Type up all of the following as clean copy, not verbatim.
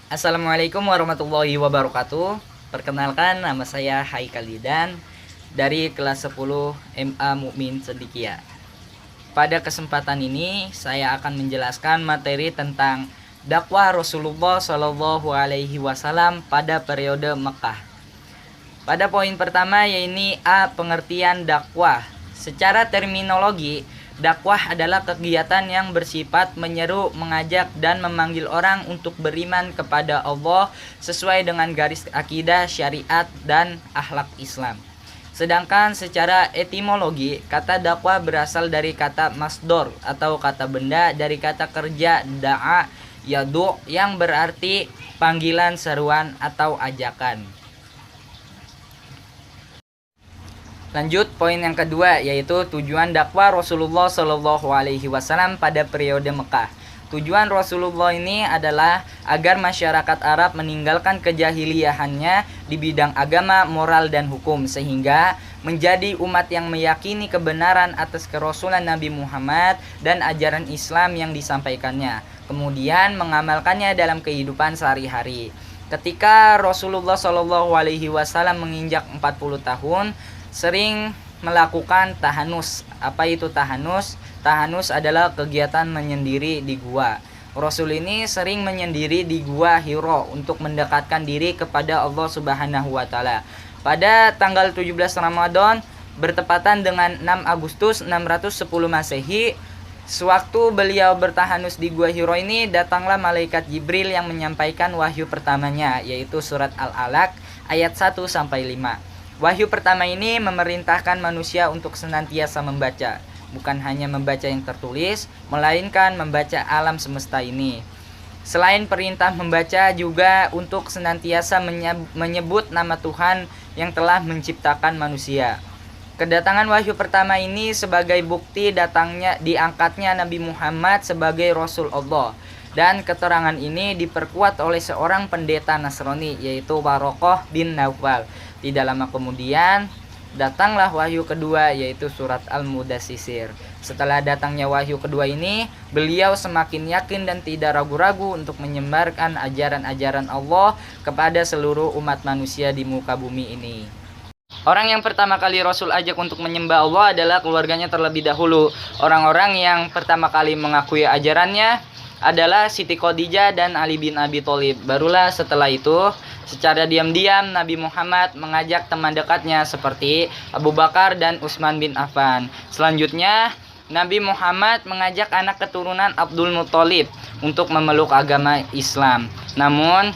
Assalamualaikum warahmatullahi wabarakatuh. Perkenalkan, nama saya Haikal Lidan dari kelas 10 MA Mukmin Cendekia. Pada kesempatan ini saya akan menjelaskan materi tentang dakwah Rasulullah Shallallahu Alaihi Wasallam pada periode Mekah. Pada poin pertama yaitu pengertian dakwah. Secara terminologi, dakwah adalah kegiatan yang bersifat menyeru, mengajak, dan memanggil orang untuk beriman kepada Allah sesuai dengan garis akidah, syariat, dan akhlak Islam. Sedangkan secara etimologi, kata dakwah berasal dari kata masdor atau kata benda dari kata kerja da'a yadu yang berarti panggilan, seruan, atau ajakan. Lanjut poin yang kedua yaitu tujuan dakwah Rasulullah Shallallahu Alaihi Wasallam pada periode Mekah. Tujuan Rasulullah ini adalah agar masyarakat Arab meninggalkan kejahiliahannya di bidang agama, moral, dan hukum sehingga menjadi umat yang meyakini kebenaran atas kerasulan Nabi Muhammad dan ajaran Islam yang disampaikannya, kemudian mengamalkannya dalam kehidupan sehari-hari. Ketika Rasulullah Shallallahu Alaihi Wasallam menginjak 40 tahun, sering melakukan tahanus. Apa itu tahanus? Tahanus adalah kegiatan menyendiri di gua. Rasul ini sering menyendiri di gua Hiro untuk mendekatkan diri kepada Allah Subhanahu wa taala. Pada tanggal 17 Ramadan bertepatan dengan 6 Agustus 610 Masehi, sewaktu beliau bertahanus di gua Hiro ini, datanglah malaikat Jibril yang menyampaikan wahyu pertamanya, yaitu surat Al-Alaq ayat 1 sampai 5. Wahyu pertama ini memerintahkan manusia untuk senantiasa membaca, bukan hanya membaca yang tertulis, melainkan membaca alam semesta ini. Selain perintah membaca, juga untuk senantiasa menyebut nama Tuhan yang telah menciptakan manusia. Kedatangan wahyu pertama ini sebagai bukti diangkatnya Nabi Muhammad sebagai Rasul Allah. Dan keterangan ini diperkuat oleh seorang pendeta Nasrani, yaitu Warokoh bin Naufal. Tidak lama kemudian datanglah wahyu kedua, yaitu surat Al-Mudassisir. Setelah datangnya wahyu kedua ini, beliau semakin yakin dan tidak ragu-ragu untuk menyebarkan ajaran-ajaran Allah kepada seluruh umat manusia di muka bumi ini. Orang yang pertama kali Rasul ajak untuk menyembah Allah adalah keluarganya terlebih dahulu. Orang-orang yang pertama kali mengakui ajarannya adalah Siti Khadijah dan Ali bin Abi Thalib. Barulah setelah itu, secara diam-diam Nabi Muhammad mengajak teman dekatnya seperti Abu Bakar dan Utsman bin Affan. Selanjutnya, Nabi Muhammad mengajak anak keturunan Abdul Muthalib untuk memeluk agama Islam. Namun,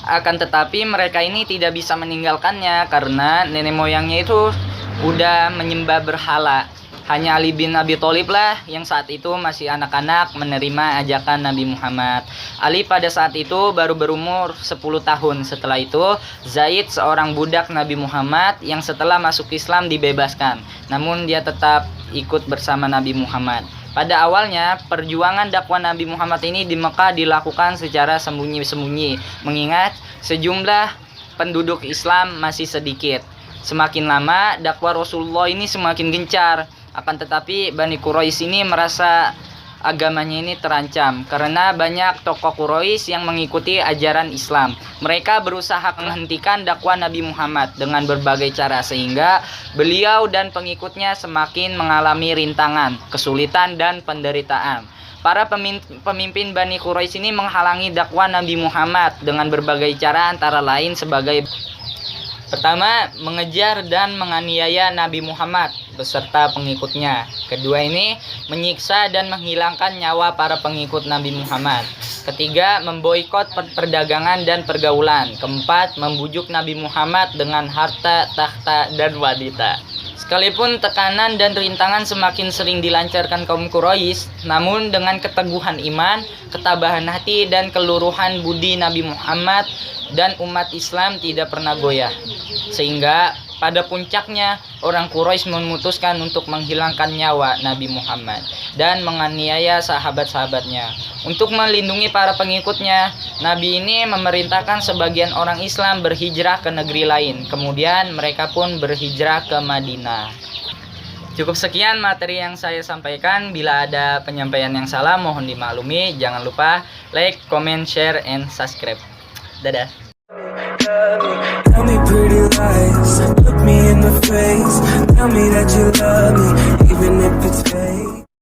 akan tetapi mereka ini tidak bisa meninggalkannya karena nenek moyangnya itu udah menyembah berhala. Hanya Ali bin Abi Thalib lah yang saat itu masih anak-anak menerima ajakan Nabi Muhammad. Ali pada saat itu baru berumur 10 tahun. Setelah itu, Zaid, seorang budak Nabi Muhammad yang setelah masuk Islam dibebaskan. Namun dia tetap ikut bersama Nabi Muhammad. Pada awalnya, perjuangan dakwah Nabi Muhammad ini di Mekah dilakukan secara sembunyi-sembunyi, mengingat sejumlah penduduk Islam masih sedikit. Semakin lama, dakwah Rasulullah ini semakin gencar. Akan tetapi Bani Quraisy ini merasa agamanya ini terancam karena banyak tokoh Quraisy yang mengikuti ajaran Islam. Mereka berusaha menghentikan dakwah Nabi Muhammad dengan berbagai cara sehingga beliau dan pengikutnya semakin mengalami rintangan, kesulitan, dan penderitaan. Para pemimpin Bani Quraisy ini menghalangi dakwah Nabi Muhammad dengan berbagai cara, antara lain sebagai pertama, mengejar dan menganiaya Nabi Muhammad beserta pengikutnya. Kedua ini, menyiksa dan menghilangkan nyawa para pengikut Nabi Muhammad. Ketiga, memboikot perdagangan dan pergaulan. Keempat, membujuk Nabi Muhammad dengan harta, takhta, dan wanita. Sekalipun tekanan dan rintangan semakin sering dilancarkan kaum Quraisy, namun dengan keteguhan iman, ketabahan hati, dan keluruhan budi Nabi Muhammad dan umat Islam tidak pernah goyah. Sehingga pada puncaknya orang Quraisy memutuskan untuk menghilangkan nyawa Nabi Muhammad dan menganiaya sahabat-sahabatnya. Untuk melindungi para pengikutnya, Nabi ini memerintahkan sebagian orang Islam berhijrah ke negeri lain. Kemudian mereka pun berhijrah ke Madinah. Cukup sekian materi yang saya sampaikan. Bila ada penyampaian yang salah mohon dimaklumi. Jangan lupa like, comment, share, and subscribe. Dadah. Tell me pretty lies, look me in the face, tell me that you love me, even if it's fake.